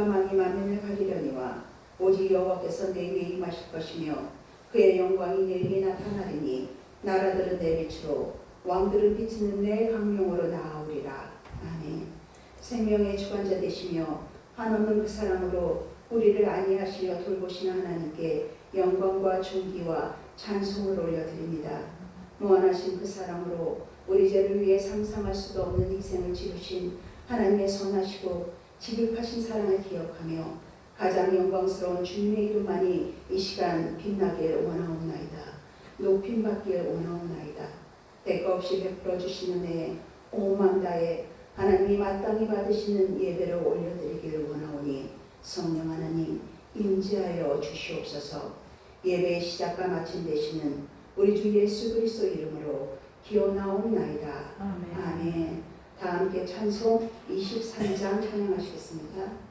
만민이 만민을 가리려니와 오직 여호와께서 내 위에 임하실 것이며 그의 영광이 내게 나타나리니 나라들은 내 빛으로 왕들은 비치는 내 강명으로 나아오리라. 아멘. 생명의 주관자 되시며 한없는 그 사랑으로 우리를 안위하시며 돌보시는 하나님께 영광과 존귀와 찬송을 올려드립니다. 무한하신 그 사랑으로 우리 죄를 위해 상상할 수도 없는 희생을 치르신 하나님의 선하시고 지극하신 사랑을 기억하며 가장 영광스러운 주님의 이름만이 이 시간 빛나길 원하옵나이다. 높임받길 원하옵나이다. 대가 없이 베풀어 주시는 은혜에 온 다해 하나님이 마땅히 받으시는 예배를 올려드리기를 원하오니 성령 하나님 임재하여 주시옵소서. 예배의 시작과 마침 되시는 우리 주 예수 그리스도 이름으로 기원하옵나이다. 아멘. 아멘. 다 함께 찬송 23장 찬양하시겠습니다.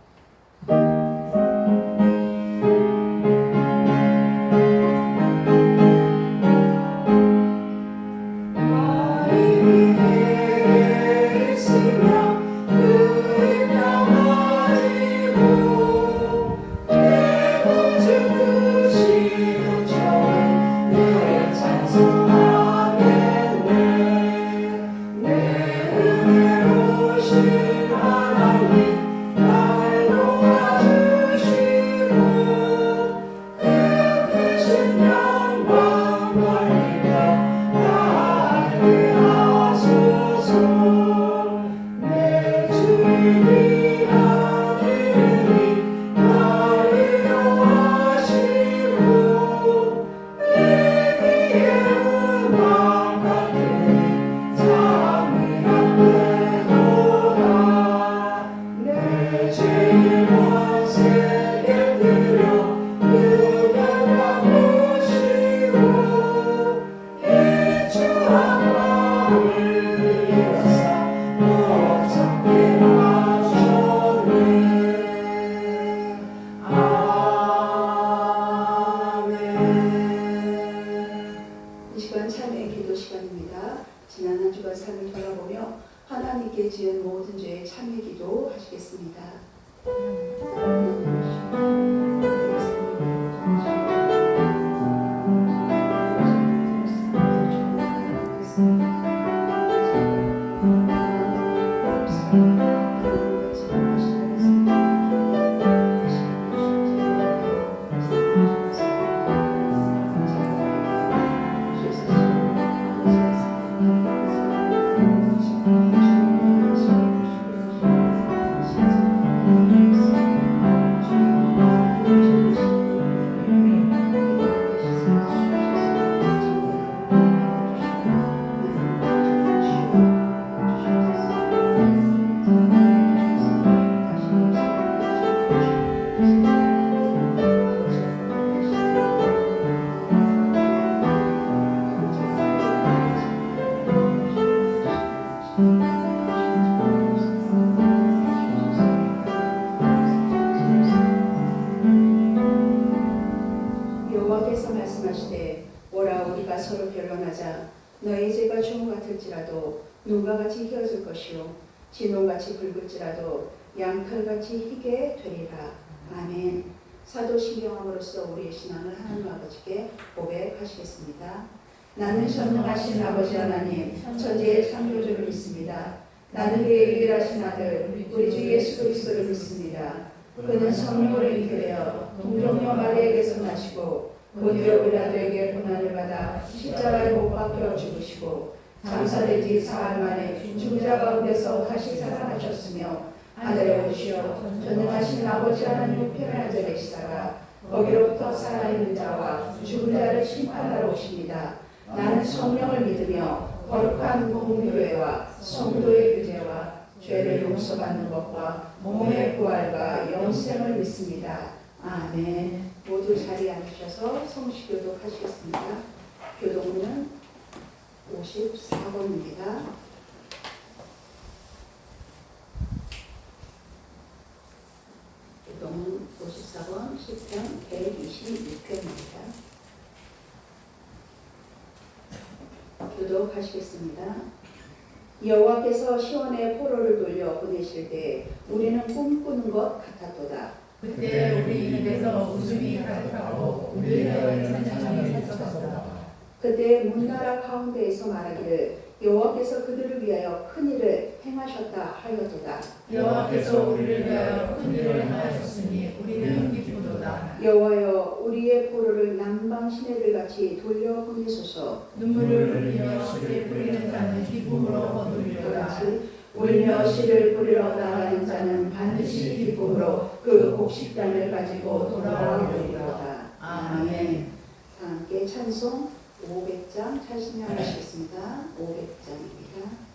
지난 한 주간 삶을 돌아보며 하나님께 지은 모든 죄의 참회 기도 하시겠습니다. 여호와께서 말씀하시되 오라 우리가 서로 변론하자. 너희 죄가 주홍 같을지라도 눈과 같이 희어질 것이요 진홍같이 붉을지라도 양털같이 희게 되리라. 아멘. 사도신경함으로써 우리의 신앙을 하나님 아버지께 고백하시겠습니다. 나는 전능하신 아버지 하나님 천지의 창조주를 믿습니다. 나는 그의 유일하신 아들 우리 주 예수 그리스도를 믿습니다. 그는 성령으로 잉태되어 동정녀 마리아에게서 나시고 본디오 빌라도에게 고난을 받아 십자가에 못 박혀 죽으시고 장사되지 사흘 만에 죽은 자 가운데서 다시 살아나셨으며 하늘에 오르시어 전능하신 아버지 하나님 우편에 앉아 계시다가 거기로부터 살아있는 자와 죽은 자를 심판하러 오십니다. 나는 성령을 믿으며 거룩한 공교회와 성도의 교제와 죄를 용서받는 것과 몸의 부활과 영생을 믿습니다. 아멘. 모두 자리에 앉으셔서 성시교독 하시겠습니다. 교독문은 54번입니다. 교독문 54번 시편 126편입니다. 교독하시겠습니다. 여호와께서 시온에 포로를 돌려 보내실 때 우리는 꿈꾸는 것 같았도다. 그때 우리 입에서 웃음이 가득하고 우리의 찬양이 섰었다. 그때 문나라 가운데에서 말하기를 여호와께서 그들을 위하여 큰 일을 행하셨다 하였도다. 여호와께서 우리를 위하여 큰 일을 행하셨으니 우리는 기쁘도다. 여호와여 우리의 포로를 남방 시내들 같이 돌려 보내소서. 눈물을 흘리며 씨를 뿌리는 자는 기쁨으로 거두리로다. 같이 울며 씨를 뿌리러 나가는 자는 반드시 기쁨으로 그 곡식단을 가지고 돌아오리로다. 아멘. 다 함께 찬송 500장 잘 신청하시겠습니다. 500장입니다.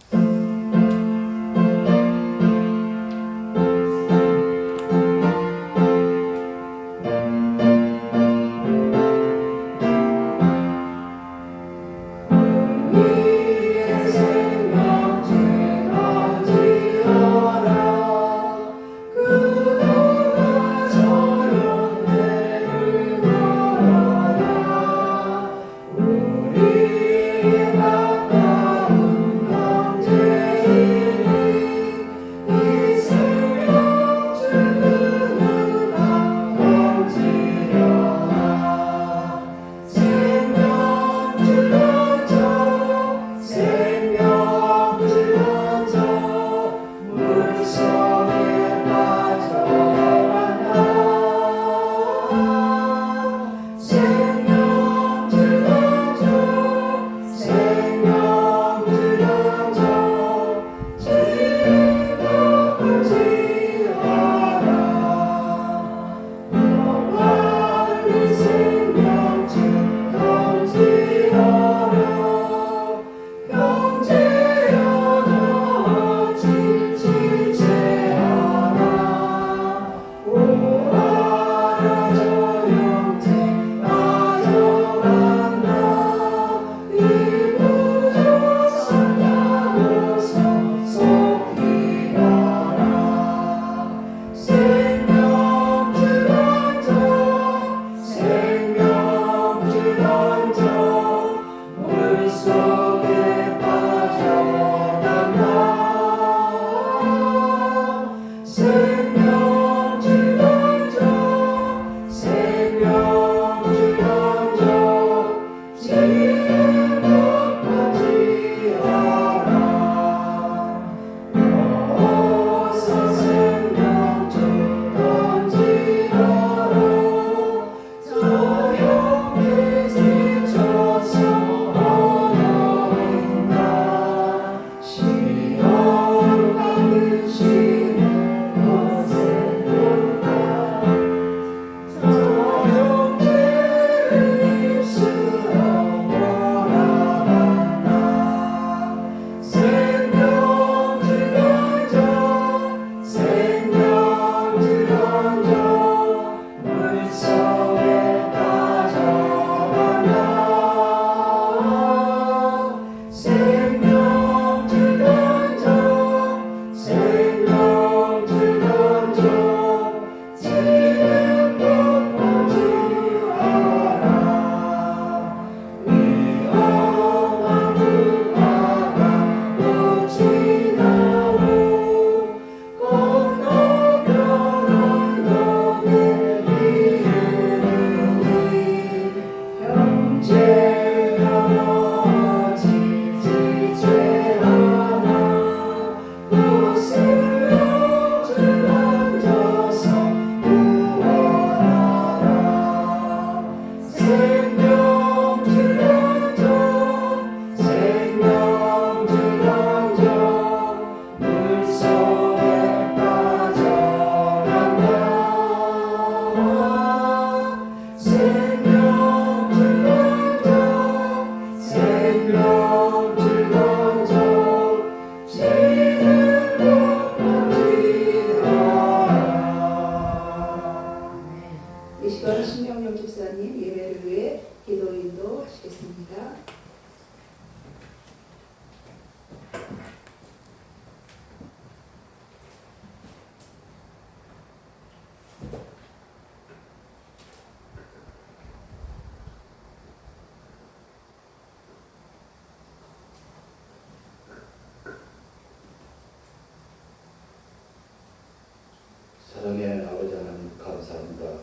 사랑의 아버지 하나님 감사합니다.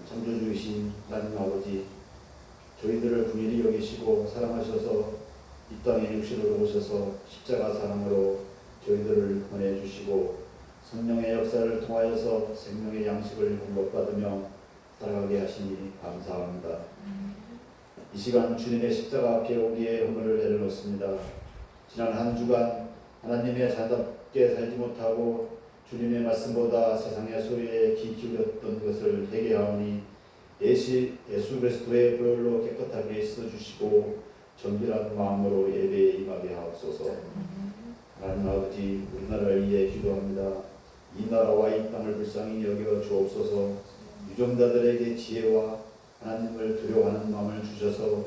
창조주이신 하나님 아버지, 저희들을 긍휼히 여기시고 사랑하셔서 이 땅에 육신으로 오셔서 십자가 사랑으로 저희들을 보내주시고 성령의 역사를 통하여서 생명의 양식을 공급받으며 살아가게 하시니 감사합니다. 이 시간 주님의 십자가 앞에 오기에 허물을 내려놓습니다. 지난 한 주간 하나님의 자답게 살지 못하고 주님의 말씀보다 세상의 소리에 귀 기울였던 것을 회개하오니 예수 그리스도의 보혈로 깨끗하게 씻어주시고 정결한 마음으로 예배에 임하게 하옵소서. 하나님 아버지, 우리나라를 위해 기도합니다. 이 나라와 이 땅을 불쌍히 여겨 주옵소서. 유정자들에게 지혜와 하나님을 두려워하는 마음을 주셔서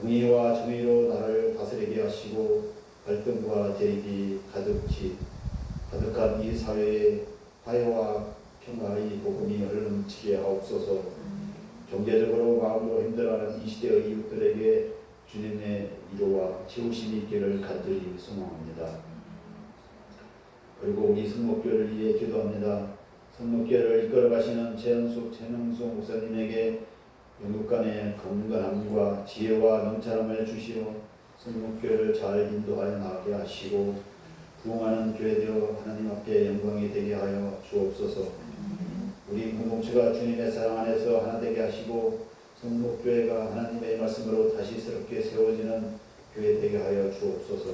공의와 정의로 나라를 다스리게 하시고 갈등과 대립이 가득한 이 사회에 화해와 평화의 복음이 흘러넘치게 하옵소서. 경제적으로 마음으로 힘들어하는 이 시대의 이웃들에게 주님의 위로와 채우심이 있기를 간절히 소망합니다. 그리고 우리 성목교회를 위해 기도합니다. 성목교회를 이끌어가시는 최영수 목사님에게 영육간의 건강함과 지혜와 넘쳐남을 주시어 성목교회를 잘 인도하여 나가게 하시고 부흥하는 교회되어 하나님 앞에 영광이 되게 하여 주옵소서. 우리 공동체가 주님의 사랑 안에서 하나 되게 하시고 성목교회가 하나님의 말씀으로 다시 새롭게 세워지는 교회 되게 하여 주옵소서.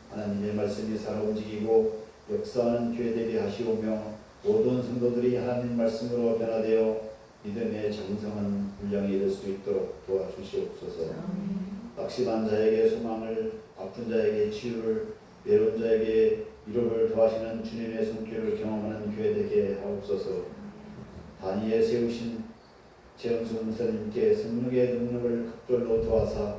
하나님의 말씀이 살아 움직이고 역사하는 교회 되게 하시오며 모든 성도들이 하나님 말씀으로 변화되어 믿음의 정성한 분량이 이룰 수 있도록 도와주시옵소서. 낙심한 자에게 소망을, 아픈 자에게 치유를, 외로운 자에게 위로를 더하시는 주님의 손길을 경험하는 교회 되게 하옵소서. 단위에 세우신 최영수 목사님께 성령의 능력을 극별로 도와사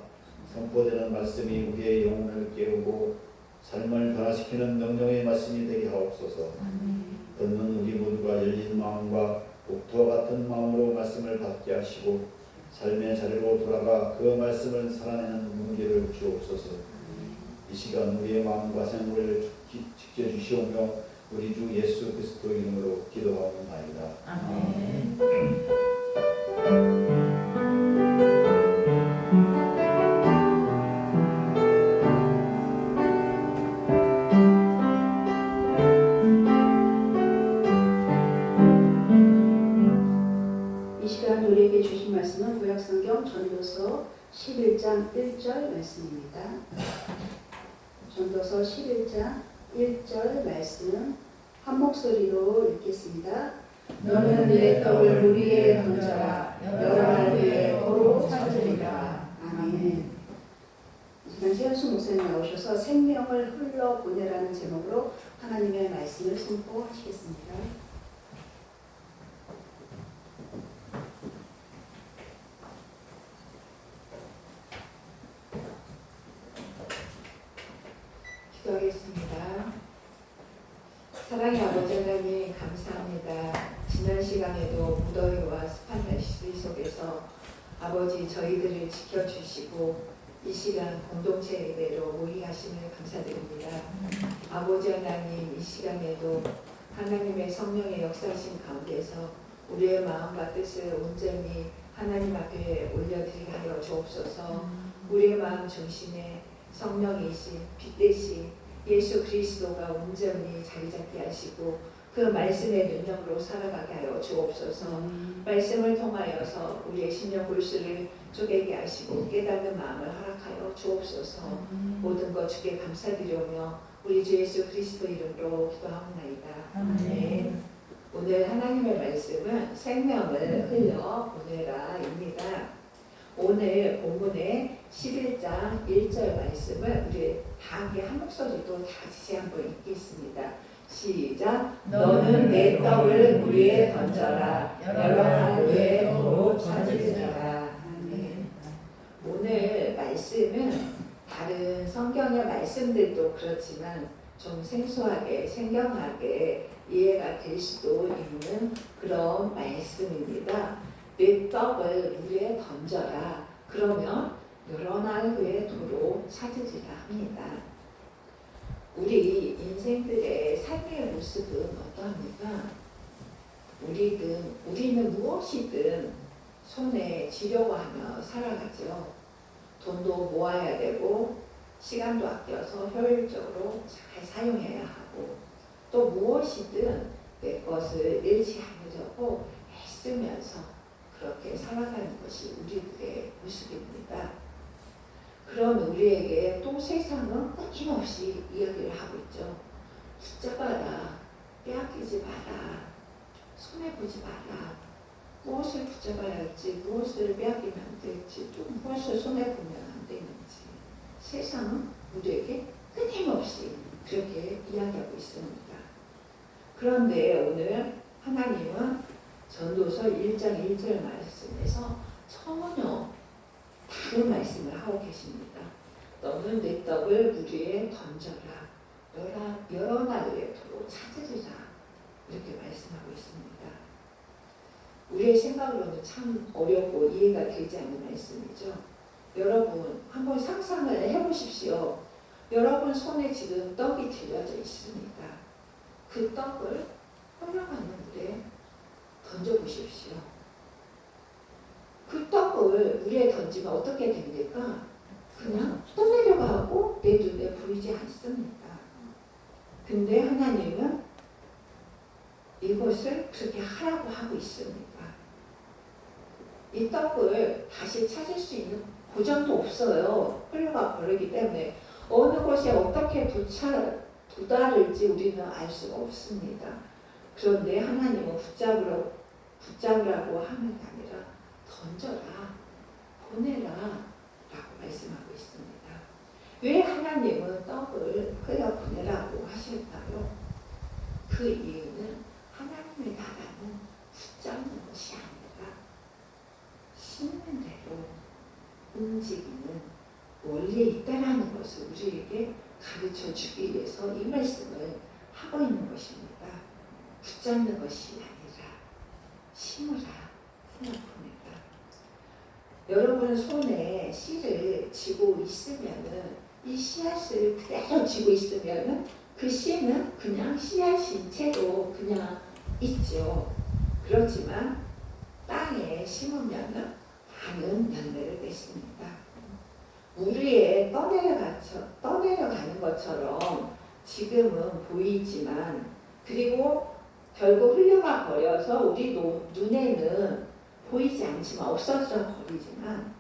선포되는 말씀이 우리의 영혼을 깨우고 삶을 변화시키는 명령의 말씀이 되게 하옵소서. 듣는 우리 모두가 열린 마음과 옥토와 같은 마음으로 말씀을 받게 하시고 삶의 자리로 돌아가 그 말씀을 살아내는 용기를 주옵소서. 이 시간 우리의 마음과 생각을 지켜주시오며 우리 주 예수 그리스도 이름으로 기도하옵나이다. 아멘. 이 시간 우리에게 주신 말씀은 구약성경 전도서 11장 1절 말씀입니다. 전도서 11장 1절 말씀 한 목소리로 읽겠습니다. 너는 내 떡을 물 위에 던져라. 여러 날 후에 도로 찾으리라. 아멘. 이 시간 최현수 목사님 나오셔서 생명을 흘러보내라는 제목으로 하나님의 말씀을 선포하시겠습니다. 기도하겠습니다. 사랑의 아버지 하나님 감사합니다. 지난 시간에도 무더위와 습한 날씨 속에서 아버지 저희들을 지켜주시고 이 시간 공동체 예배로 모이하심을 감사드립니다. 아버지 하나님 이 시간에도 하나님의 성령의 역사하신 가운데서 우리의 마음과 뜻을 온전히 하나님 앞에 올려드리게 하여 주옵소서. 우리의 마음 중심에 성령이신 빛대신 예수 그리스도가 온전히 자리 잡게 하시고 그 말씀의 능력으로 살아가게 하여 주옵소서. 말씀을 통하여서 우리의 심령 골수를 쪼개게 하시고 깨닫는 마음을 허락하여 주옵소서. 모든 것 주께 감사드리며 우리 주 예수 그리스도 이름으로 기도하옵나이다. 아멘. 오늘 하나님의 말씀은 생명을 흘려 보내라입니다. 오늘 본문의 11장 1절 말씀을 우리 다 함께 한 목소리로 다시 한번 읽겠습니다. 시작. 너는 내 떡을 물 위에 던져라. 여러 날 후에 도로 찾으리라. 아멘. 오늘 말씀은 다른 성경의 말씀들도 그렇지만 좀 생소하게 생경하게 이해가 될 수도 있는 그런 말씀입니다. 내 떡을 물에 던져라. 그러면 여러 날 후에 도로 찾으리라 합니다. 우리 인생들의 삶의 모습은 어떠합니까? 우리는 무엇이든 손에 쥐려고 하며 살아가죠. 돈도 모아야 되고 시간도 아껴서 효율적으로 잘 사용해야 하고 또 무엇이든 내 것을 잃지 않으려고 애쓰면서 그렇게 살아가는 것이 우리들의 모습입니다. 그런 우리에게 또 세상은 끊임없이 이야기를 하고 있죠. 붙잡아라, 빼앗기지 마라, 손해보지 마라. 무엇을 붙잡아야 할지, 무엇을 빼앗기면 안 될지, 또 무엇을 손해보면 안 되는지 세상은 우리에게 끊임없이 그렇게 이야기하고 있습니다. 그런데 오늘 하나님은 전도서 1장 1절 말씀에서 전혀 다른 말씀을 하고 계십니다. 너는 내 떡을 물 위에 던져라. 여러 나루에 도로 찾으리라. 이렇게 말씀하고 있습니다. 우리의 생각으로는 참 어렵고 이해가 되지 않는 말씀이죠. 여러분 한번 상상을 해보십시오. 여러분 손에 지금 떡이 들려져 있습니다. 그 떡을 흘러가는 물에 던져보십시오. 그 떡을 물에 던지면 어떻게 됩니까? 그냥 떠내려가고 내 눈에 보이지 않습니다. 근데 하나님은 이것을 그렇게 하라고 하고 있습니다. 이 떡을 다시 찾을 수 있는 고정도 없어요. 흘러가 버리기 때문에 어느 곳에 어떻게 도달을지 우리는 알 수가 없습니다. 그런데 하나님은 붙잡으라고 하는 게 아니라 던져라, 보내라 라고 말씀하고 있습니다. 왜 하나님은 떡을 흘려 보내라고 하실까요? 그 이유는 하나님의 나라는 붙잡는 것이 아니라 심는 대로 움직이는 원리에 있다라는 것을 우리에게 가르쳐 주기 위해서 이 말씀을 하고 있는 것입니다. 붙잡는 것이 아니라 심으라, 보내라. 여러분 손에 씨를 쥐고 있으면은 이 씨앗을 그대로 쥐고 있으면은 그 씨는 그냥 씨앗인 채로 그냥 있죠. 그렇지만 땅에 심으면은 많은 열매를 맺습니다. 물 위에 떠내려가는 것처럼 지금은 보이지만 그리고 결국 흘러가 버려서 우리 눈에는 보이지 않지만 없어져 버리지만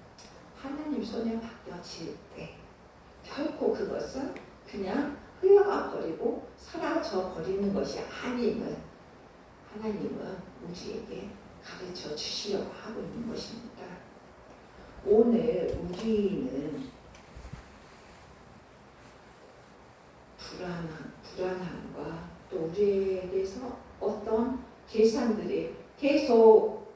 하나님 손에 맡겨질 때 결코 그것은 그냥 흘러가 버리고 사라져 버리는 것이 아님을 하나님은 우리에게 가르쳐 주시려고 하고 있는 것입니다. 오늘 우리는 불안함과 또 우리에게서 어떤 계산들이 계속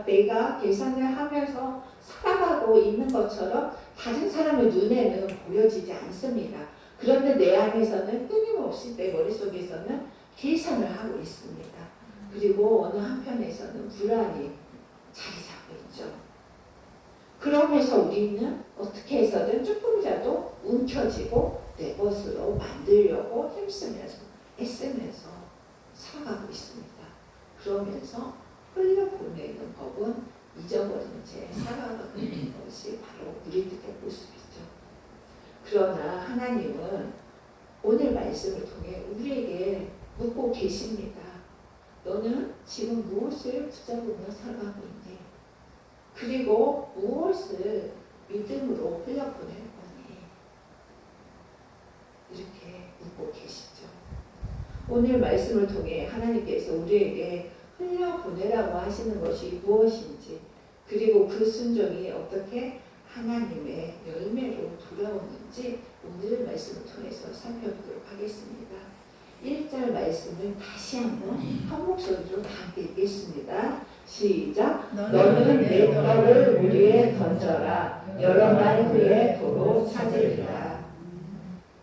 내가 계산을 하면서 살아가고 있는 것처럼 다른 사람의 눈에는 보여지지 않습니다. 그런데 내 안에서는 끊임없이 내 머릿속에서는 계산을 하고 있습니다. 그리고 어느 한편에서는 불안이 자리 잡고 있죠. 그러면서 우리는 어떻게 해서든 조금이라도 움켜쥐고 내 것으로 만들려고 애쓰면서 살아가고 있습니다. 그러면서 흘려보내는 법은 잊어버린 채 살아가는 것이 바로 우리들의 모습이죠. 그러나 하나님은 오늘 말씀을 통해 우리에게 묻고 계십니다. 너는 지금 무엇을 붙잡으며 살아가고 있니? 그리고 무엇을 믿음으로 흘려보낼 거니? 이렇게 묻고 계시죠. 오늘 말씀을 통해 하나님께서 우리에게 흘려보내라고 하시는 것이 무엇인지 그리고 그 순종이 어떻게 하나님의 열매로 돌아오는지 오늘 말씀을 통해서 살펴보도록 하겠습니다. 1절 말씀을 다시 한번 한 목소리로 다 함께 읽겠습니다. 시작. 너는 내 떡을 물 위에 던져라. 여러 날 후에 도로 찾으리라.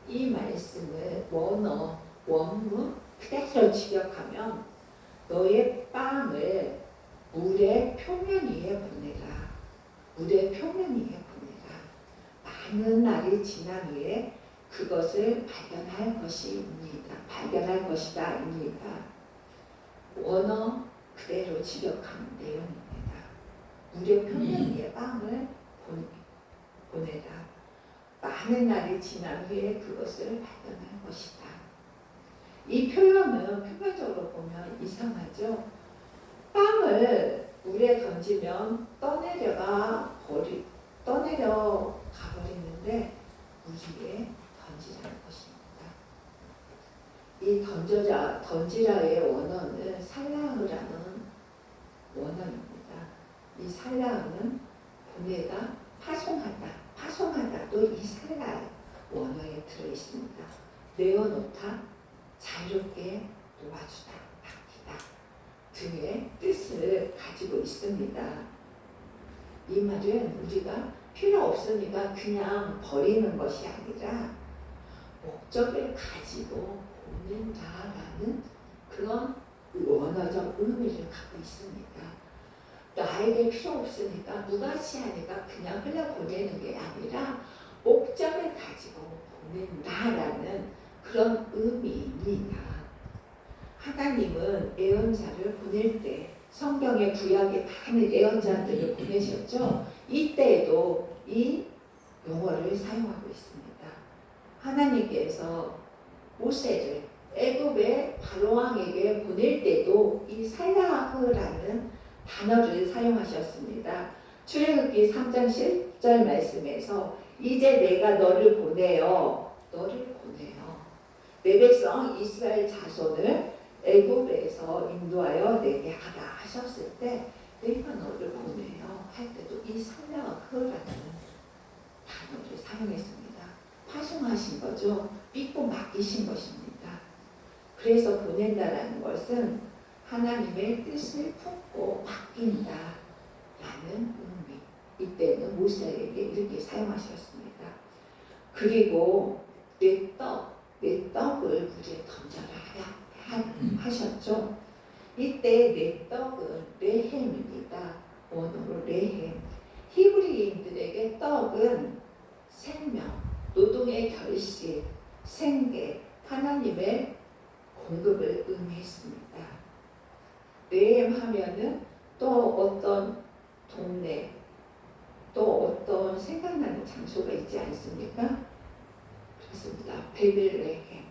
이 말씀을 원문 그대로 직역하면 너의 빵을 물의 표면 위에 보내라. 물의 표면 위에 보내라. 많은 날이 지난 후에 그것을 발견할 것이다. 원어 그대로 직역한 내용입니다. 무려 평년 위에 빵을 보내라. 많은 날이 지난 후에 그것을 발견한 것이다. 이 표현은 표면적으로 보면 이상하죠. 빵을 물에 던지면 떠내려 가버리는데 물 위에 던지라는 것입니다. 이 던지라의 원어는 살라흐라는 원어입니다. 이 살라흐는 보내다, 파송하다도 이 살라 원어에 들어 있습니다. 내어놓다, 자유롭게 놓아주다, 맡기다 등의 뜻을 가지고 있습니다. 이 말은 우리가 필요 없으니까 그냥 버리는 것이 아니라 목적을 가지고 보낸다라는 그런 원어적 의미를 갖고 있습니다. 나에게 필요 없으니까 무가치하니까 그냥 흘려보내는 게 아니라 목적을 가지고 보낸다라는 그런 의미입니다. 하나님은 예언자를 보낼 때 성경의 구약에 많은 예언자들을 보내셨죠. 이때에도 이 용어를 사용하고 있습니다. 하나님께서 모세를 애굽의 바로왕에게 보낼 때도 이 살라흐라는 단어를 사용하셨습니다. 출애굽기 3장 10절 말씀에서 이제 내가 너를 보내어 내 백성 이스라엘 자손을 애굽에서 인도하여 내게 하라 하셨을 때 내가 너를 보내어 할 때도 이 살라흐라는 단어를 사용했습니다. 파송하신 거죠. 믿고 맡기신 것입니다. 그래서 보낸다라는 것은 하나님의 뜻을 품고 맡긴다 라는 의미. 이때는 모세에게 이렇게 사용하셨습니다. 그리고 내 떡을 물에 던져라 하셨죠. 이때 내 떡은 레헴입니다. 원어로 레헴. 히브리인들에게 떡은 생명, 노동의 결실, 생계, 하나님의 공급을 의미했습니다. 레헴 하면은 또 어떤 동네, 또 어떤 생각나는 장소가 있지 않습니까? 그렇습니다. 베들레헴.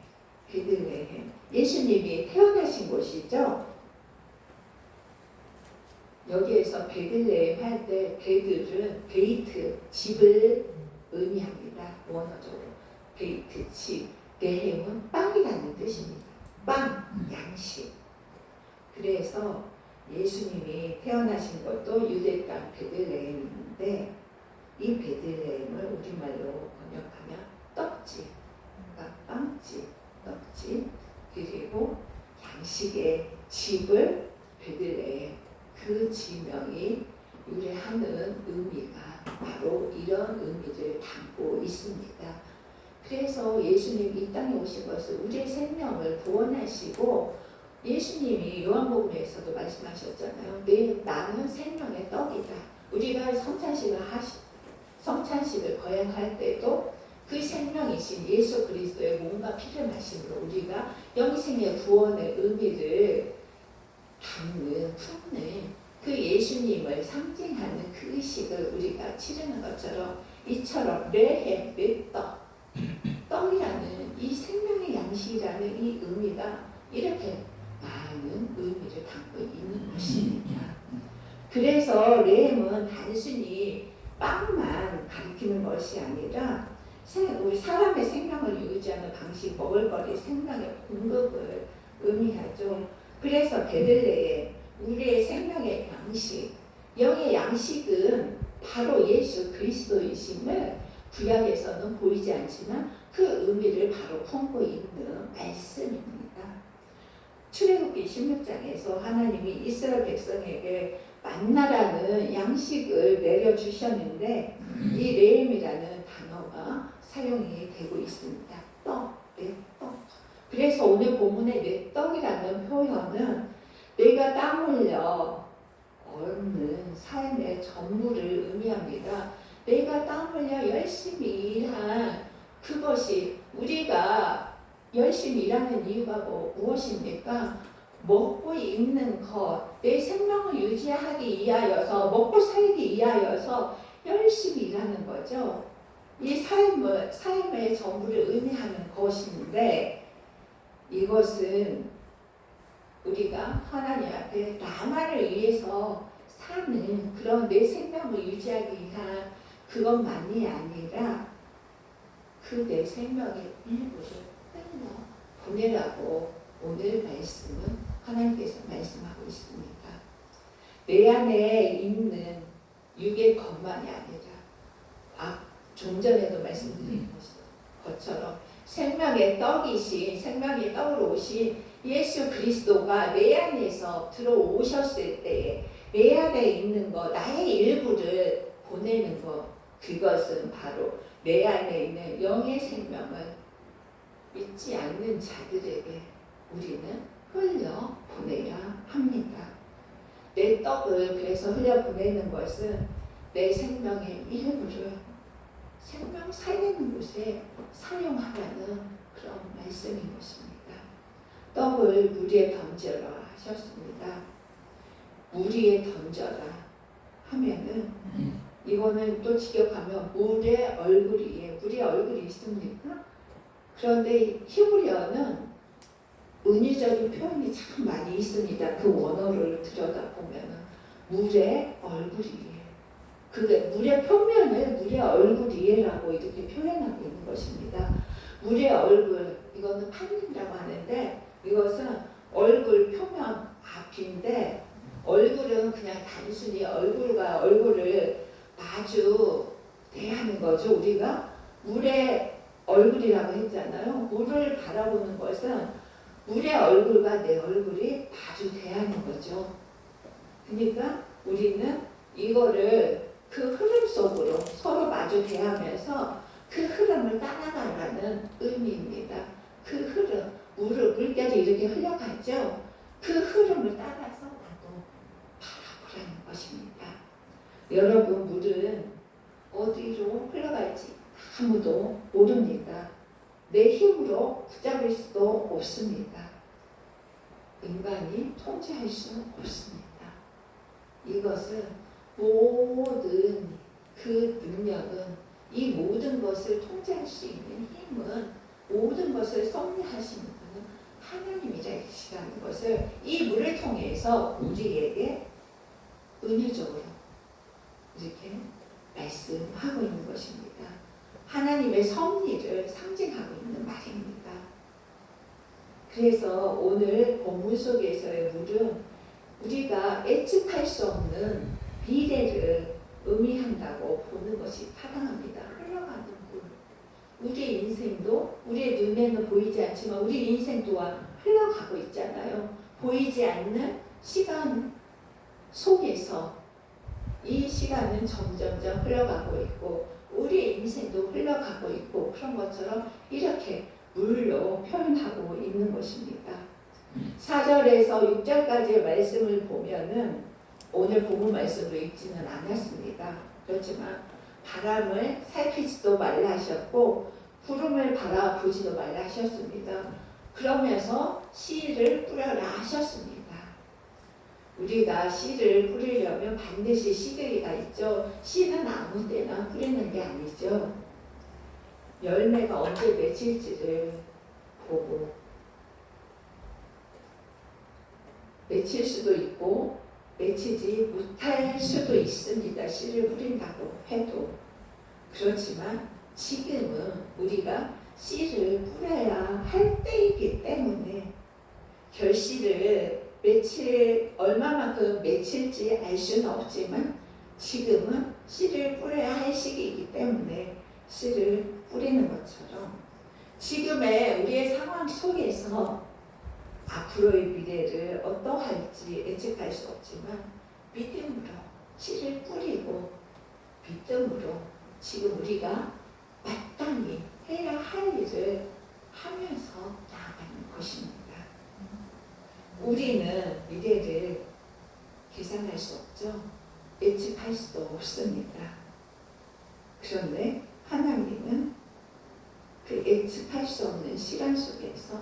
예수님이 태어나신 곳이죠. 여기에서 베들레헴 할 때 베들은 베이트, 집을 의미합니다. 원어적으로 베이트, 집. 레헴은 빵이라는 뜻입니다. 빵, 양식. 그래서 예수님이 태어나신 것도 유대 땅 베들레헴인데 이 베들레헴을 우리말로 번역하면 떡집, 그러니까 빵집, 떡집, 그리고 양식의 집을 베들레헴, 그 지명이 유래하는 의미가 바로 이런 의미를 담고 있습니다. 그래서 예수님이 이 땅에 오신 것은 우리의 생명을 구원하시고 예수님이 요한복음에서도 말씀하셨잖아요. 나는 생명의 떡이다. 우리가 성찬식을 거행할 때도 그 생명이신 예수 그리스도의 몸과 피를 마심으로 우리가 영생의 구원의 의미를 품는 그 예수님을 상징하는 그 의식을 우리가 치르는 것처럼 이처럼 레헴, 내 떡이라는 이 생명의 양식이라는 이 의미가 이렇게 많은 의미를 담고 있는 것입니다. 그래서 레헴은 단순히 빵만 가리키는 것이 아니라 우리 사람의 생명을 유지하는 방식, 먹을거리, 생명의 공급을 의미하죠. 그래서 베들레헴, 우리의 생명의 양식, 영의 양식은 바로 예수 그리스도이심을 구약에서는 보이지 않지만 그 의미를 바로 품고 있는 말씀입니다. 출애굽기 16장에서 하나님이 이스라엘 백성에게 만나라는 양식을 내려주셨는데 이 레헴이라는 단어가 사용이 되고 있습니다. 내 떡. 그래서 오늘 본문의 내 떡이라는 표현은 내가 땀 흘려 얻는 삶의 전부를 의미합니다. 내가 땀 흘려 열심히 일한 그것이 우리가 열심히 일하는 이유가 무엇입니까? 먹고 입는 것, 내 생명을 유지하기 위하여서, 먹고 살기 위하여서 열심히 일하는 거죠. 이 삶의 전부를 의미하는 것인데, 이것은 우리가 하나님 앞에 나만을 위해서 사는 그런 내 생명을 유지하기 위한 그것만이 아니라 그 내 생명의 일부를 흘려 보내라고 오늘 말씀은 하나님께서 말씀하고 있습니다. 내 안에 있는 육의 것만이 아니라 좀 전에도 말씀드린 것처럼 생명의 떡이신, 생명의 떡으로 오신 예수 그리스도가 내 안에서 들어오셨을 때에 내 안에 있는 것, 나의 일부를 보내는 것, 그것은 바로 내 안에 있는 영의 생명을 믿지 않는 자들에게 우리는 흘려 보내야 합니다. 내 떡을 그래서 흘려 보내는 것은 내 생명의 일부를 생명 살리는 곳에 사용하라는 그런 말씀인 것입니다. 떡을 물 위에 던져라 하셨습니다. 물 위에 던져라 하면은 이거는 또 직역하면 물의 얼굴 위에, 물의 얼굴이 있습니까? 그런데 히브리어는 은유적인 표현이 참 많이 있습니다. 그 원어를 들여다보면 물의 얼굴 위에, 그게 물의 표면을 물의 얼굴 위에라고 이렇게 표현하고 있는 것입니다. 물의 얼굴, 이거는 판이라고 하는데 이것은 얼굴 표면 앞인데, 얼굴은 그냥 단순히 얼굴과 얼굴을 마주 대하는 거죠. 우리가 물의 얼굴이라고 했잖아요. 물을 바라보는 것은 물의 얼굴과 내 얼굴이 마주 대하는 거죠. 그러니까 우리는 이거를 그 흐름 속으로 서로 마주 대하면서 그 흐름을 따라가라는 의미입니다. 그 흐름, 물결이 이렇게 흘러가죠. 그 흐름을 따라서 나도 바라보라는 것입니다. 여러분, 물은 어디로 흘러갈지 아무도 모릅니다. 내 힘으로 붙잡을 수도 없습니다. 인간이 통제할 수 없습니다. 이것은 모든 그 능력은, 이 모든 것을 통제할 수 있는 힘은, 모든 것을 섭리하시는 분은 하나님이라는 것을 이 물을 통해서 우리에게 은유적으로 이렇게 말씀하고 있는 것입니다. 하나님의 섭리를 상징하고 있는 말입니다. 그래서 오늘 본문 속에서의 물은 우리가 예측할 수 없는 미래를 의미한다고 보는 것이 타당합니다. 흘러가는 물. 우리 인생도 우리의 눈에는 보이지 않지만 우리 인생 또한 흘러가고 있잖아요. 보이지 않는 시간 속에서 이 시간은 점점점 흘러가고 있고 우리 인생도 흘러가고 있고, 그런 것처럼 이렇게 물로 표현하고 있는 것입니다. 4절에서 6절까지의 말씀을 보면은 오늘 본문 말씀으로 읽지는 않았습니다. 그렇지만 바람을 살피지도 말라 하셨고 구름을 바라보지도 말라 하셨습니다. 그러면서 씨를 뿌려라 하셨습니다. 우리가 씨를 뿌리려면 반드시 씨들이가 있죠. 씨는 아무 때나 뿌리는 게 아니죠. 열매가 언제 맺힐지를 보고, 맺힐 수도 있고 맺히지 못할 수도 있습니다. 씨를 뿌린다고 해도. 그렇지만 지금은 우리가 씨를 뿌려야 할 때이기 때문에 결실을 얼마만큼 맺힐지 알 수는 없지만 지금은 씨를 뿌려야 할 시기이기 때문에 씨를 뿌리는 것처럼 지금의 우리의 상황 속에서 앞으로의 미래를 어떠할지 예측할 수 없지만 믿음으로 씨를 뿌리고 믿음으로 지금 우리가 마땅히 해야 할 일을 하면서 나아가는 것입니다. 우리는 미래를 계산할 수 없죠. 예측할 수도 없습니다. 그런데 하나님은 그 예측할 수 없는 시간 속에서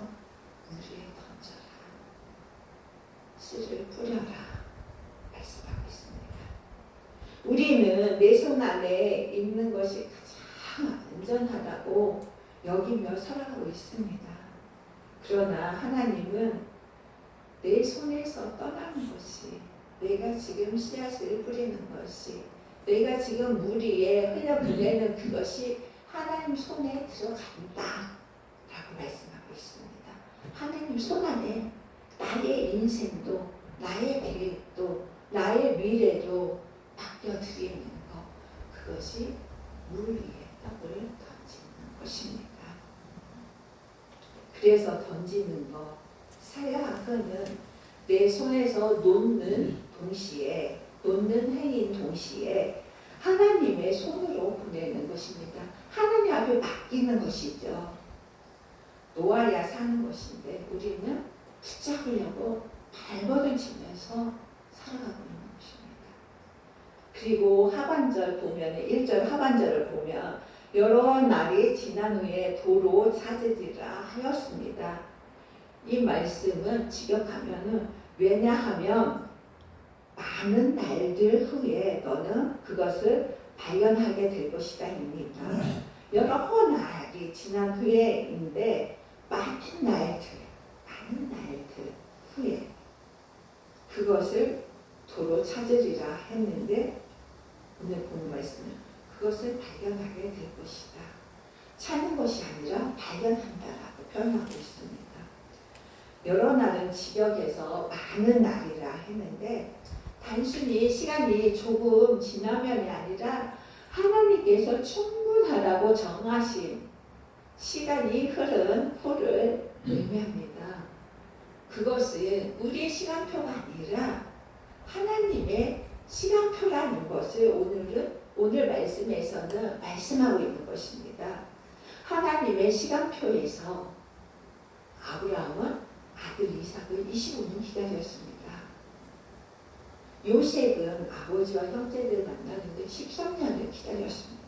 물에 던져라. 씨를 뿌려라 말씀하고 있습니다. 우리는 내 손 안에 있는 것이 가장 안전하다고 여기며 살아가고 있습니다. 그러나 하나님은 내 손에서 떠나는 것이, 내가 지금 씨앗을 뿌리는 것이, 내가 지금 물 위에 흘려보내는 그것이 하나님 손에 들어간다 라고 말씀하고 있습니다. 하나님 손 안에 나의 인생도, 나의 계획도, 나의 미래도 맡겨드리는 것, 그것이 물 위에 떡을 던지는 것입니다. 그래서 던지는 것, 사약은 내 손에서 놓는 동시에, 놓는 행인 동시에 하나님의 손으로 보내는 것입니다. 하나님 앞에 맡기는 것이죠. 놓아야 사는 것인데 우리는 붙잡으려고 발버둥 치면서 살아가고 있는 것입니다. 그리고 하반절 보면, 1절 하반절을 보면 여러 날이 지난 후에 도로 찾으리라 하였습니다. 이 말씀은 직역하면은 왜냐하면 많은 날들 후에 너는 그것을 발견하게 될 것이다 입니다. 여러 날이 지난 후에인데 많은 날들 후에 그것을 도로 찾으리라 했는데 오늘 본 말씀은 그것을 발견하게 될 것이다. 찾는 것이 아니라 발견한다라고 표현하고 있습니다. 여러 날은 직역해서 많은 날이라 했는데 단순히 시간이 조금 지나면이 아니라 하나님께서 충분하다고 정하신 시간이 흐른 후를 의미합니다. 그것은 우리의 시간표가 아니라 하나님의 시간표라는 것을 오늘 말씀에서는 말씀하고 있는 것입니다. 하나님의 시간표에서 아브라함은 아들 이삭을 25년 기다렸습니다. 요셉은 아버지와 형제들 만나는데 13년을 기다렸습니다.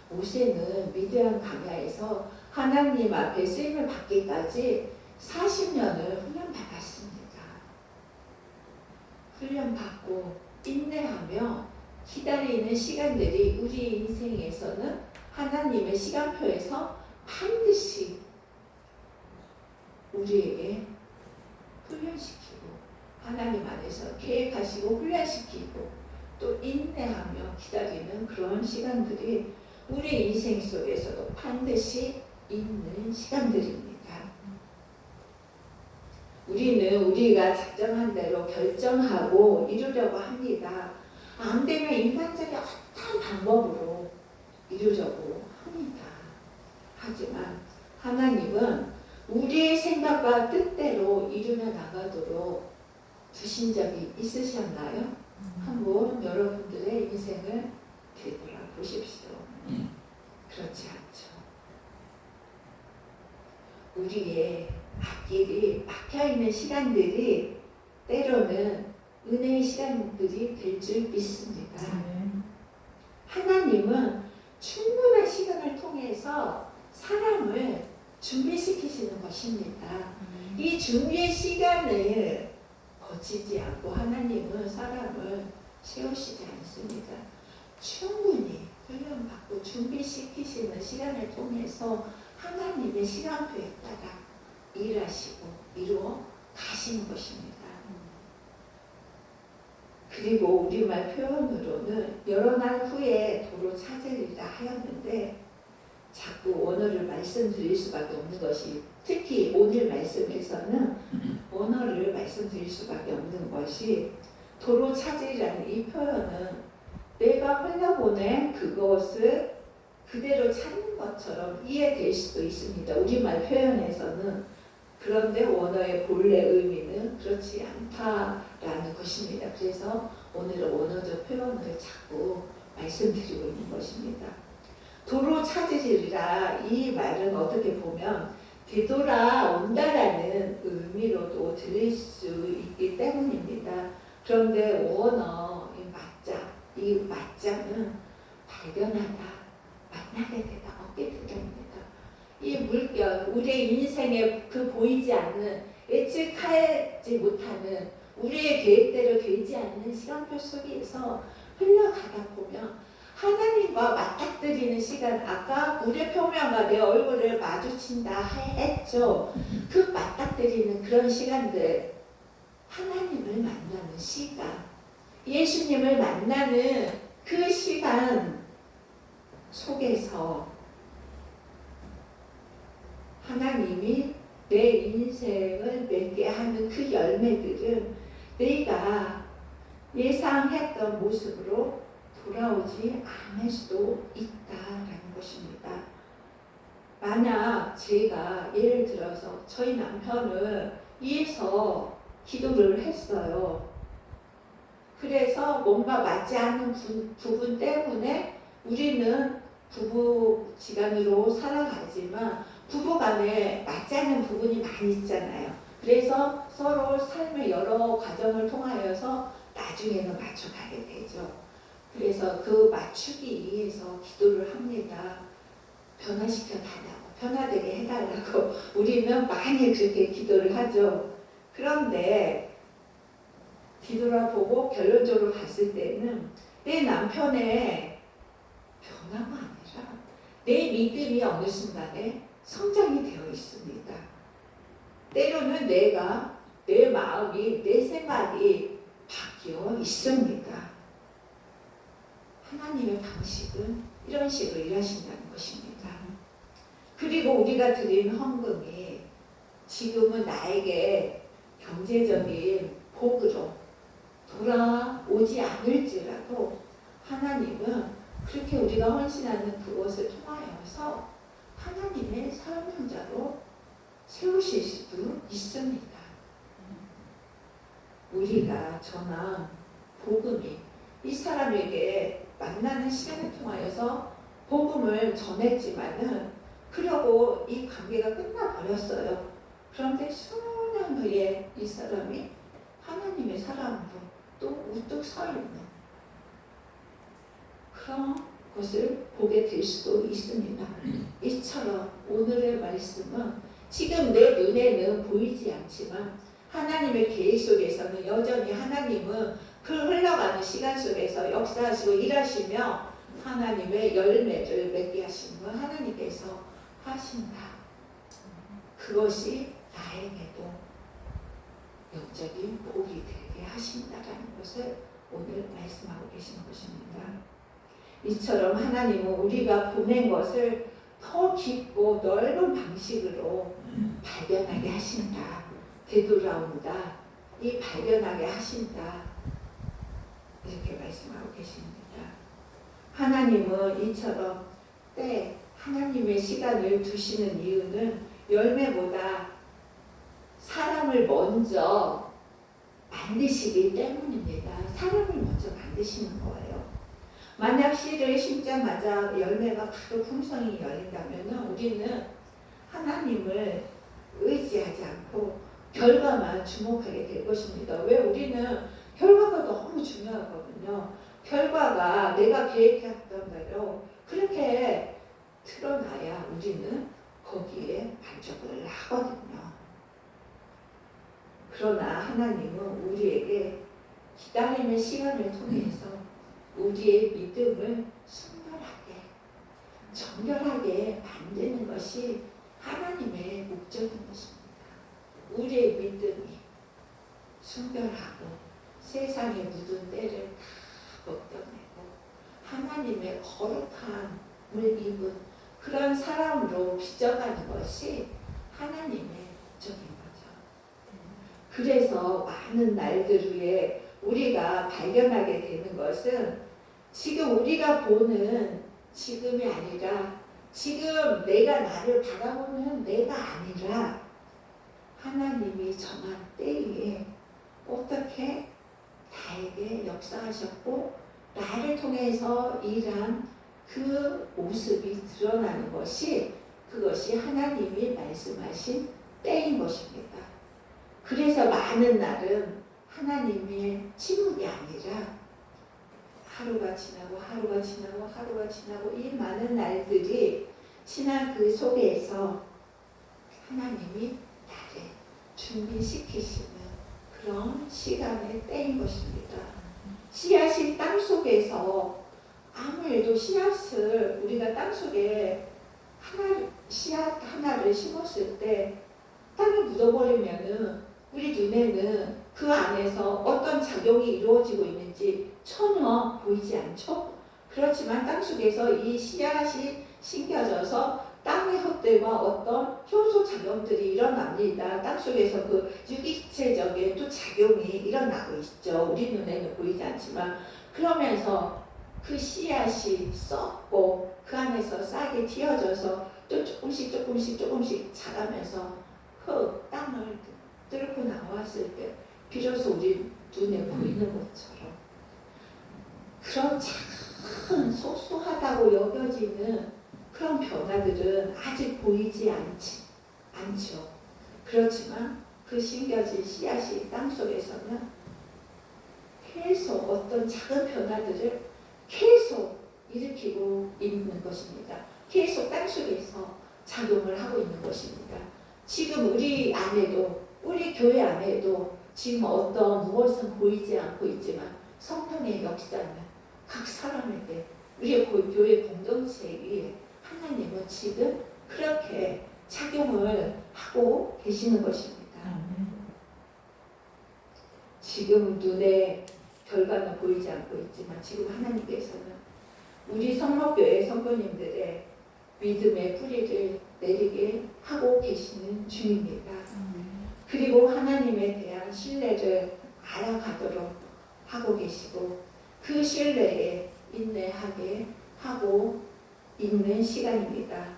모세는 미디안 광야에서 하나님 앞에 쓰임을 받기까지 40년을 훈련받았습니다. 훈련받고 인내하며 기다리는 시간들이 우리 인생에서는 하나님의 시간표에서 반드시 우리에게 훈련시키고 하나님 안에서 계획하시고 훈련시키고 또 인내하며 기다리는 그런 시간들이 우리 인생 속에서도 반드시 있는 시간들입니다. 우리는 우리가 작정한 대로 결정하고 이루려고 합니다. 안 되면 인간적인 어떤 방법으로 이루려고 합니다. 하지만 하나님은 우리의 생각과 뜻대로 이루며 나가도록 두신 적이 있으셨나요? 한번 여러분들의 인생을 되돌아보십시오. 그렇지 않죠. 우리의 앞길이 막혀있는 시간들이 때로는 은혜의 시간들이 될 줄 믿습니다. 하나님은 충분한 시간을 통해서 사람을 준비시키시는 것입니다. 이 준비의 시간을 거치지 않고 하나님은 사람을 세우시지 않습니다. 충분히 훈련받고 준비시키시는 시간을 통해서 하나님의 시간표에 따라 일하시고 이루어 가시는 것입니다. 그리고 우리말 표현으로는 여러 날 후에 도로 찾으리라 하였는데 자꾸 원어를 말씀드릴 수밖에 없는 것이, 특히 오늘 말씀에서는 원어를 말씀드릴 수밖에 없는 것이, 도로 찾으리라는 이 표현은 내가 흘려보낸 그것을 그대로 찾는 것처럼 이해될 수도 있습니다. 우리말 표현에서는. 그런데 원어의 본래 의미는 그렇지 않다라는 것입니다. 그래서 오늘은 원어적 표현을 자꾸 말씀드리고 있는 것입니다. 도로 찾으리라, 이 말은 어떻게 보면 되돌아온다라는 의미로도 들릴 수 있기 때문입니다. 그런데 원어, 이 맞자는 발견하다, 만나게 되다, 얻게 되다입니다. 이 물결, 우리의 인생에 그 보이지 않는 예측하지 못하는 우리의 계획대로 되지 않는 시간표 속에서 흘러가다 보면 하나님과 맞닥뜨리는 시간, 아까 물의 표면과 내 얼굴을 마주친다 했죠. 그 맞닥뜨리는 그런 시간들, 하나님을 만나는 시간, 예수님을 만나는 그 시간 속에서 하나님이 내 인생을 맺게 하는 그 열매들은 내가 예상했던 모습으로 돌아오지 않을 수도 있다라는 것입니다. 만약 제가 예를 들어서 저희 남편을 위해서 기도를 했어요. 그래서 뭔가 맞지 않는 부분 때문에 우리는 부부지간으로 살아가지만 부부간에 맞지 않는 부분이 많이 있잖아요. 그래서 서로 삶의 여러 과정을 통하여서 나중에는 맞춰가게 되죠. 그래서 그 맞추기 위해서 기도를 합니다. 변화시켜 달라고, 변화되게 해달라고 우리는 많이 그렇게 기도를 하죠. 그런데 뒤돌아보고 결론적으로 봤을 때는 내 남편의 변화가 아니라 내 믿음이 어느 순간에 성장이 되어 있습니다. 때로는 내 마음이, 내 생각이 바뀌어 있습니다. 하나님의 방식은 이런 식으로 일하신다는 것입니다. 그리고 우리가 드린 헌금이 지금은 나에게 경제적인 복으로 돌아오지 않을지라도 하나님은 그렇게 우리가 헌신하는 그것을 통하여서 하나님의 사명자로 세우실 수도 있습니다. 우리가 전한 복음이 이 사람에게 만나는 시간을 통하여서 복음을 전했지만은 그러고 이 관계가 끝나버렸어요. 그런데 수년 후에 이 사람이 하나님의 사람으로 또 우뚝 서 있는 그런 것을 보게 될 수도 있습니다. 이처럼 오늘의 말씀은 지금 내 눈에는 보이지 않지만 하나님의 계획 속에서는 여전히 하나님은 그 흘러가는 시간 속에서 역사하시고 일하시며 하나님의 열매를 맺게 하시는 건 하나님께서 하신다. 그것이 나에게도 영적인 복이 되게 하신다라는 것을 오늘 말씀하고 계시는 것입니다. 이처럼 하나님은 우리가 보낸 것을 더 깊고 넓은 방식으로 발견하게 하신다. 되돌아온다. 이 발견하게 하신다. 이렇게 말씀하고 계십니다. 하나님은 이처럼 하나님의 시간을 두시는 이유는 열매보다 사람을 먼저 만드시기 때문입니다. 사람을 먼저 만드시는 거예요. 만약 씨를 심자마자 열매가 바로 풍성히 열린다면 우리는 하나님을 의지하지 않고 결과만 주목하게 될 것입니다. 왜? 우리는 결과가 너무 중요하거든요. 결과가 내가 계획했던 대로 그렇게 드러나야 우리는 거기에 만족을 하거든요. 그러나 하나님은 우리에게 기다림의 시간을 통해서 우리의 믿음을 순결하게, 정결하게 만드는 것이 하나님의 목적인 것입니다. 우리의 믿음이 순결하고 세상에 묻은 때를 다 벗겨내고 하나님의 거룩함을 입은 그런 사람으로 빚어가는 것이 하나님의 목적인 거죠. 그래서 많은 날들 후에 우리가 발견하게 되는 것은 지금 우리가 보는 지금이 아니라 지금 내가 나를 바라보는 내가 아니라 하나님이 정한 때에 어떻게 나에게 역사하셨고 나를 통해서 일한 그 모습이 드러나는 것이 그것이 하나님이 말씀하신 때인 것입니다. 그래서 많은 날은 하나님의 침묵이 아니라 하루가 지나고 하루가 지나고 하루가 지나고 이 많은 날들이 지난 그 속에서 하나님이 나를 준비시키시는 그런 시간의 때인 것입니다. 씨앗이 땅 속에서 아무래도 씨앗을 우리가 땅 속에 씨앗 하나를 심었을 때 땅에 묻어버리면은 우리 눈에는 그 안에서 어떤 작용이 이루어지고 있는지 전혀 보이지 않죠? 그렇지만 땅 속에서 이 씨앗이 심겨져서 땅의 흙들과 어떤 효소 작용들이 일어납니다. 땅 속에서 그 유기체적인 또 작용이 일어나고 있죠. 우리 눈에는 보이지 않지만 그러면서 그 씨앗이 썩고 그 안에서 싹이 틔어져서 또 조금씩 자라면서 땅을 뚫고 나왔을 때 비로소 우리 눈에 보이는 것처럼 그런 작은 소소하다고 여겨지는 그런 변화들은 아직 보이지 않죠. 그렇지만 그 심겨진 씨앗이 땅 속에서는 계속 어떤 작은 변화들을 계속 일으키고 있는 것입니다. 계속 땅 속에서 작용을 하고 있는 것입니다. 지금 우리 안에도 우리 교회 안에도 지금 어떤 무엇은 보이지 않고 있지만 성령의 역사는 각 사람에게 우리 교회 공동체에 하나님은 지금 그렇게 작용을 하고 계시는 것입니다. 지금 눈에 결과는 보이지 않고 있지만 지금 하나님께서는 우리 성목교회 성도님들의 믿음의 뿌리를 내리게 하고 계시는 중입니다. 그리고 하나님에 대한 신뢰를 알아가도록 하고 계시고 그 신뢰에 인내하게 하고 있는 시간입니다.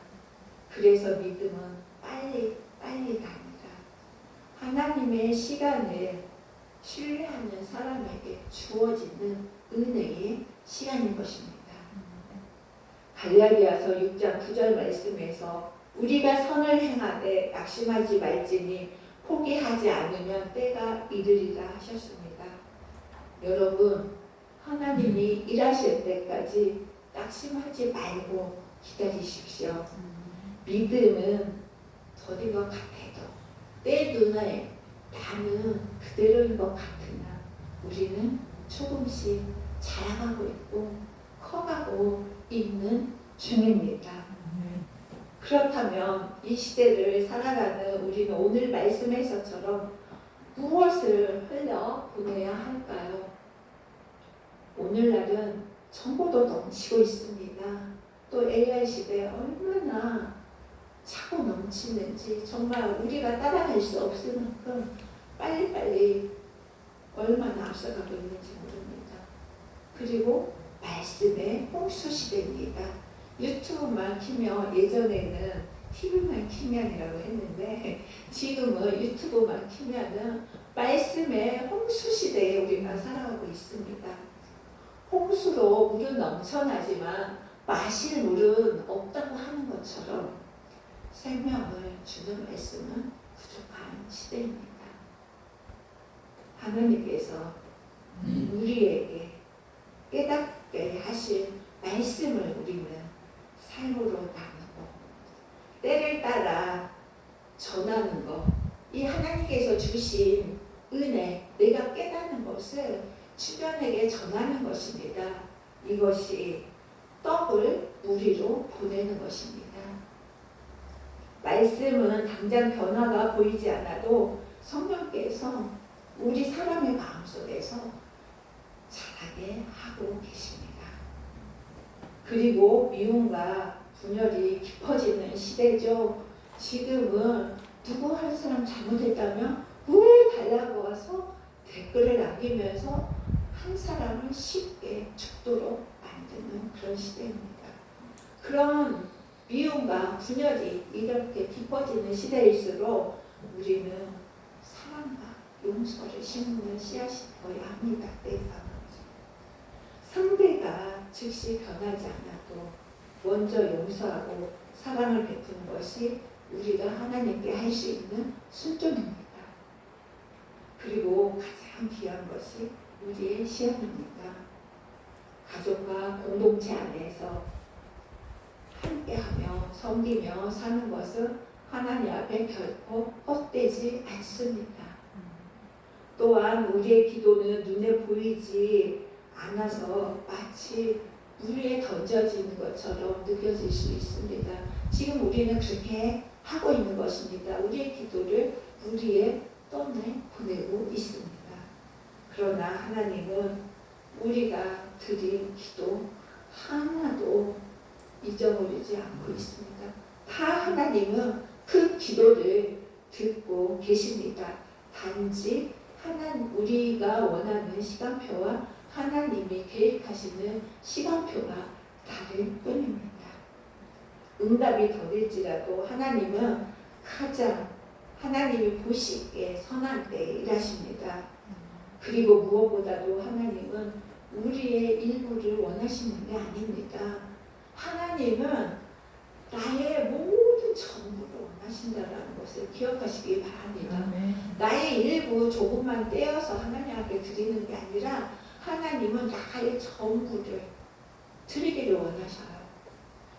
그래서 믿음은 빨리 갑니다. 하나님의 시간을 신뢰하는 사람에게 주어지는 은혜의 시간인 것입니다. 갈라디아서 6장 9절 말씀에서 우리가 선을 행하되 낙심하지 말지니 포기하지 않으면 때가 이르리라 하셨습니다. 여러분, 하나님이 일하실 때까지 낙심하지 말고 기다리십시오. 믿음은 더딘 것 같아도 내 눈에 나는 그대로인 것 같으나 우리는 조금씩 자라가고 있고 커가고 있는 중입니다. 그렇다면 이 시대를 살아가는 우리는 오늘 말씀에서처럼 무엇을 흘려보내야 할까요? 오늘날은 정보도 넘치고 있습니다. 또 AI 시대에 얼마나 차고 넘치는지 정말 우리가 따라갈 수 없을 만큼 빨리빨리 얼마나 앞서가고 있는지 모릅니다. 그리고 말씀의 홍수 시대입니다. 유튜브만 키면 예전에는 TV만 키면이라고 했는데 지금은 유튜브만 키면은 말씀의 홍수 시대에 우리가 살아가고 있습니다. 홍수로 물은 넘쳐나지만 마실 물은 없다고 하는 것처럼 생명을 주는 말씀은 부족한 시대입니다. 하나님께서 우리에게 깨닫게 하신 말씀을 우리는 삶으로 나누고 때를 따라 전하는 것, 이 하나님께서 주신 은혜, 내가 깨닫는 것을 주변에게 전하는 것입니다. 이것이 떡을 무리로 보내는 것입니다. 말씀은 당장 변화가 보이지 않아도 성령께서 우리 사람의 마음속에서 자라게 하고 계십니다. 그리고 미움과 분열이 깊어지는 시대죠. 지금은 누구 한 사람 잘못했다면 달라고 와서 댓글을 남기면서 한 사람을 쉽게 죽도록 만드는 그런 시대입니다. 그런 미움과 분열이 이렇게 깊어지는 시대일수록 우리는 사랑과 용서를 심는 씨앗이 되어야 합니다. 때가 상대가 즉시 변하지 않아도 먼저 용서하고 사랑을 베푸는 것이 우리가 하나님께 할 수 있는 순종입니다. 그리고 가장 귀한 것이 우리의 시험입니다. 가족과 공동체 안에서 함께하며 섬기며 사는 것은 하나님 앞에 결코 헛되지 않습니다. 또한 우리의 기도는 눈에 보이지 않아서 마치 물에 던져지는 것처럼 느껴질 수 있습니다. 지금 우리는 그렇게 하고 있는 것입니다. 우리의 기도를 물 위에 떠내보내고 있습니다. 그러나 하나님은 우리가 드린 기도 하나도 잊어버리지 않고 있습니다. 다 하나님은 그 기도를 듣고 계십니다. 단지 우리가 원하는 시간표와 하나님이 계획하시는 시간표가 다를 뿐입니다. 응답이 더딜지라도 하나님은 가장 하나님이 보시기에 선한 때에 일하십니다. 그리고 무엇보다도 하나님은 우리의 일부를 원하시는 게 아닙니다. 하나님은 나의 모든 전부를 원하신다는 것을 기억하시기 바랍니다. 나의 일부 조금만 떼어서 하나님 앞에 드리는 게 아니라 하나님은 나의 전부를 드리기를 원하셔요.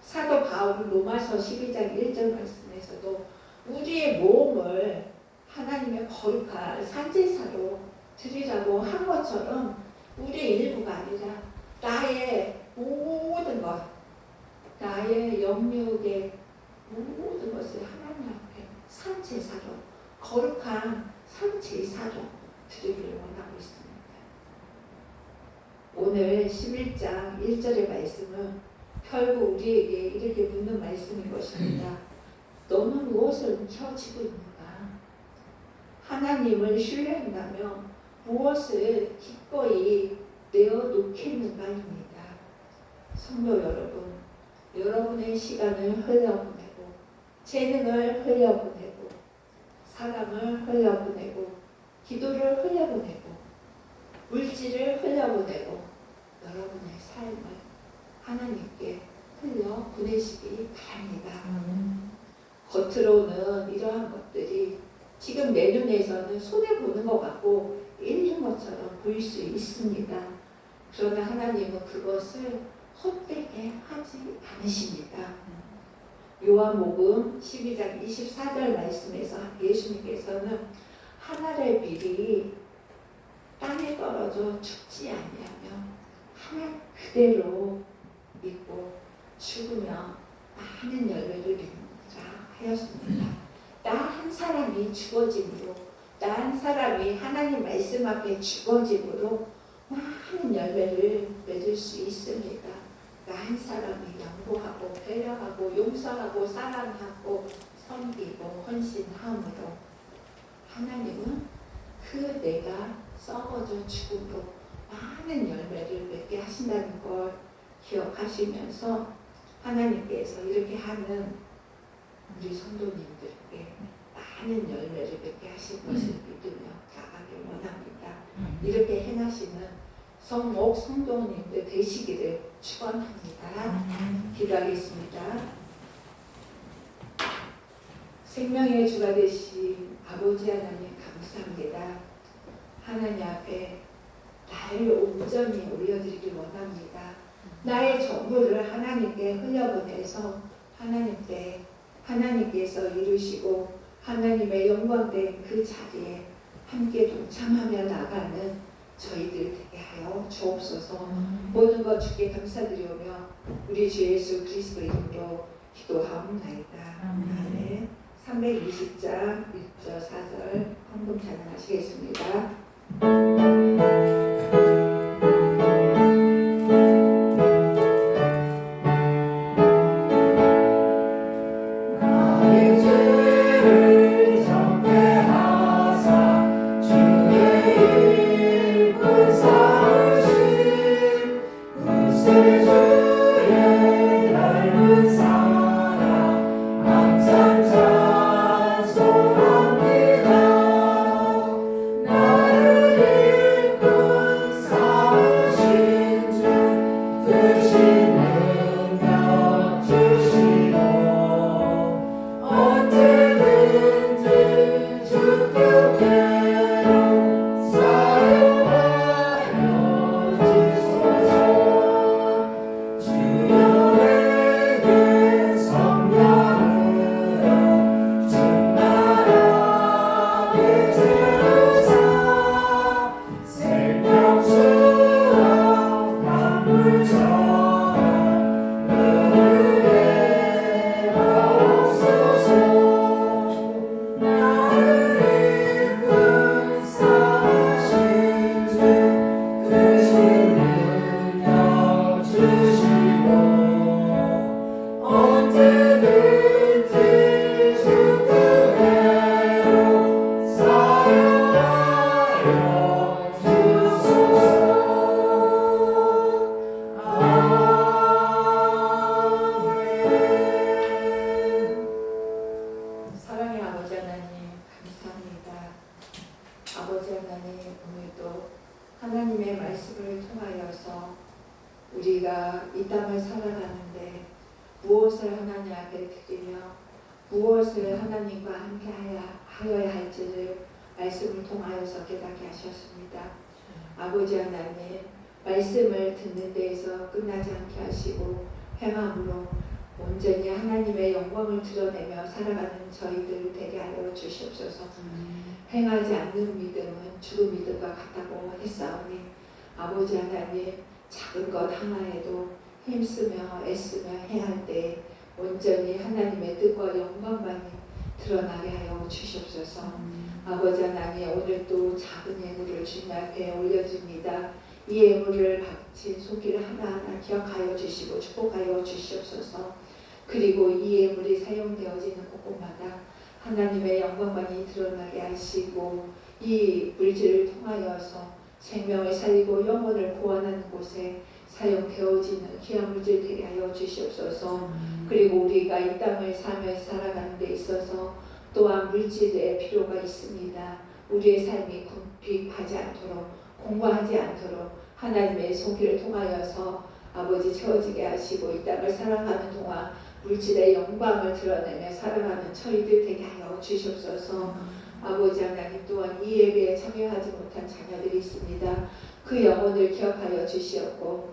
사도 바울은 로마서 12장 1절 말씀에서도 우리의 몸을 하나님의 거룩한 산제사로 드리라고 한 것처럼 우리의 일부가 아니라 나의 모든 것, 나의 영육의 모든 것을 하나님 앞에 산제사로, 거룩한 산제사로 드리기를 원하고 있습니다. 오늘 11장 1절의 말씀은 결국 우리에게 이렇게 묻는 말씀인 것입니다. 너는 무엇을 묵혀지고 있는가? 하나님을 신뢰한다며 무엇을 기꺼이 내어놓겠는가입니다. 성도 여러분, 여러분의 시간을 흘려보내고 재능을 흘려보내고 사랑을 흘려보내고 기도를 흘려보내고 물질을 흘려보내고 여러분의 삶을 하나님께 흘려보내시기 바랍니다. 겉으로는 이러한 것들이 지금 내 눈에서는 손해보는 것 같고 잃는 것처럼 보일 수 있습니다. 그러나 하나님은 그것을 헛되게 하지 않으십니다. 요한복음 12장 24절 말씀에서 예수님께서는 하늘의 빌이 땅에 떨어져 죽지 아니하며 하나 그대로 믿고 죽으며 많은 열매를 맺는다 하였습니다. 나 한 사람이 죽어짐으로, 나 한 사람이 하나님 말씀 앞에 죽어짐으로 많은 열매를 맺을 수 있습니다. 나 한 사람이 양보하고 배려하고 용서하고 사랑하고 섬기고 헌신함으로 하나님은 그 내가 썩어져 죽음으로 많은 열매를 맺게 하신다는 걸 기억하시면서 하나님께서 이렇게 하는 우리 성도님들께 많은 열매를 맺게 하실 것을 믿으며 나가길 원합니다. 이렇게 행하시는 성목 성도님들 되시기를 축원합니다. 기도하겠습니다. 생명의 주가 되신 아버지 하나님 감사합니다. 하나님 앞에 나를 온전히 올려드리길 원합니다. 나의 전부를 하나님께 흘려보내서 하나님께서 이루시고 하나님의 영광된 그 자리에 함께 동참하며 나가는 저희들 되게 하여 주옵소서. 모든 것 주께 감사드리오며 우리 주 예수 그리스도 이름으로 기도하옵나이다. 아멘. 320장 1절 4절 헌금 찬양하시겠습니다. 나를 하나님의 말씀을 통하여서 우리가 이 땅을 살아가는데 무엇을 하나님 앞에 드리며 무엇을 하나님과 함께 하여야 할지를 말씀을 통하여서 깨닫게 하셨습니다. 아버지 하나님, 말씀을 듣는 데에서 끝나지 않게 하시고 행함으로 온전히 하나님의 영광을 드러내며 살아가는 저희들 되게 하여 주시옵소서. 행하지 않는 믿음은 죽은 믿음과 같다고 했사오니 아버지 하나님, 작은 것 하나에도 힘쓰며 애쓰며 행할 때 온전히 하나님의 뜻과 영광만이 드러나게 하여 주시옵소서. 아버지 하나님, 오늘 또 작은 예물을 주님 앞에 올려드립니다. 이 예물을 바친 손길 하나하나 기억하여 주시고 축복하여 주시옵소서. 그리고 이 예물이 사용되어지는 곳곳마다 하나님의 영광만이 드러나게 하시고 이 물질을 통하여서 생명을 살리고 영혼을 구원하는 곳에 사용되어지는 귀한 물질 되게 하여 주시옵소서. 그리고 우리가 이 땅을 살아가는 데 있어서 또한 물질의 필요가 있습니다. 우리의 삶이 궁핍하지 않도록 공고하지 않도록 하나님의 손길을 통하여서 아버지 채워지게 하시고 이 땅을 살아가는 동안 물질의 영광을 드러내며 살아가는 저희들 되게 하여 주시옵소서. 아버지 하나님, 또한 이 예배에 참여하지 못한 자녀들이 있습니다. 그 영혼을 기억하여 주시옵고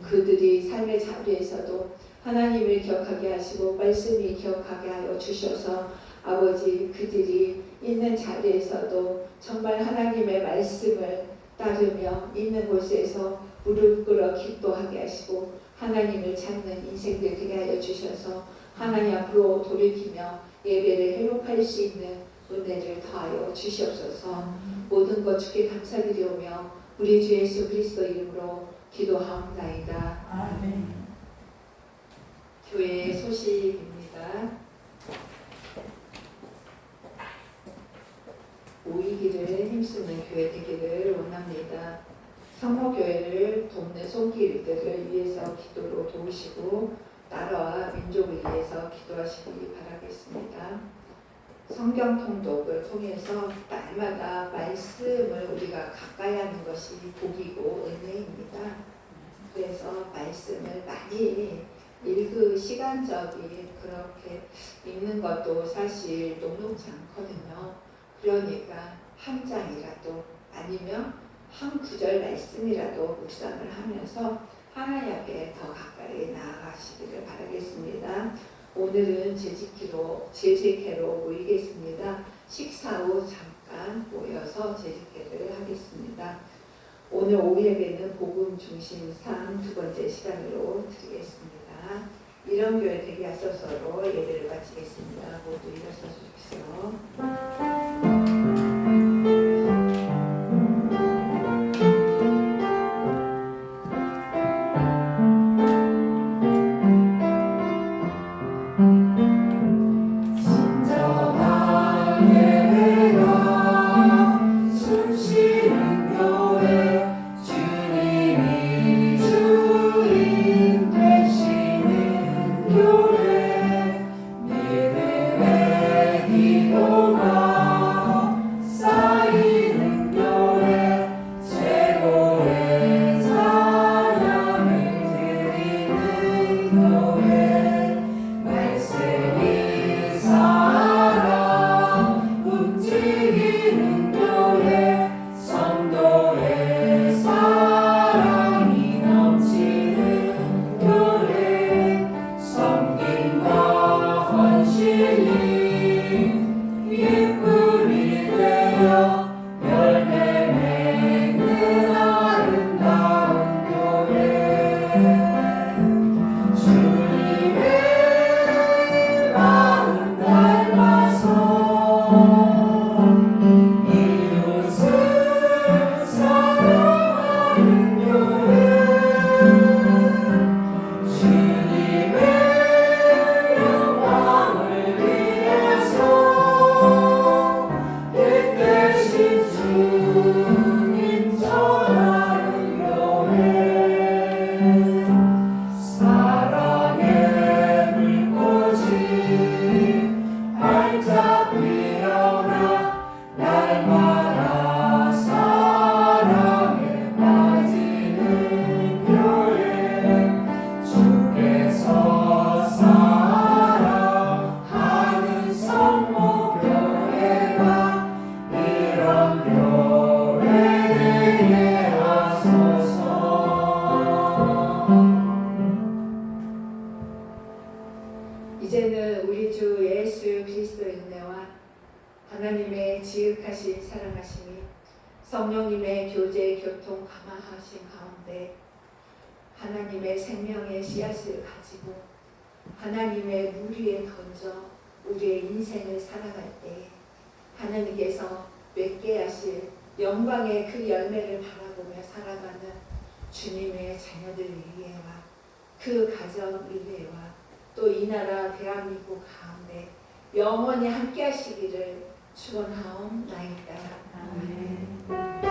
그들이 삶의 자리에서도 하나님을 기억하게 하시고 말씀이 기억하게 하여 주셔서 아버지, 그들이 있는 자리에서도 정말 하나님의 말씀을 따르며 있는 곳에서 무릎 꿇어 기도하게 하시고 하나님을 찾는 인생들 되게 하여 주셔서 하나님 앞으로 돌이키며 예배를 회복할 수 있는 은혜를 더하여 주시옵소서. 모든 것 주께 감사드리오며 우리 주 예수 그리스도 이름으로 기도하옵나이다. 아멘. 교회의 소식입니다. 모이기를 힘쓰는 교회 되기를 원합니다. 성모교회를 돕는 손길들을 위해서 기도로 도우시고 나라와 민족을 위해서 기도하시기 바라겠습니다. 성경 통독을 통해서 날마다 말씀을 우리가 가까이 하는 것이 복이고 은혜입니다. 그래서 말씀을 많이 시간적인 그렇게 읽는 것도 사실 녹록지 않거든요. 그러니까 한 장이라도 아니면 한 구절 말씀이라도 묵상을 하면서 하나님 앞에 더 가까이 나아가시기를 바라겠습니다. 오늘은 재직회로 모이겠습니다. 식사 후 잠깐 모여서 재직회를 하겠습니다. 오늘 오후 예배는 복음 중심 3 두 번째 시간으로 드리겠습니다. 이런 교회 되게 하소서로 예배를 마치겠습니다. 모두 일어서 주십시오. 교회 믿음의 기도가 가운데 하나님의 생명의 씨앗을 가지고 하나님의 물 위에 던져 우리의 인생을 살아갈 때 하나님께서 맺게 하실 영광의 그 열매를 바라보며 살아가는 주님의 자녀들 위에와 그 가정 위에와 또 이 나라 대한민국 가운데 영원히 함께 하시기를 축원하옵나이다. 아멘.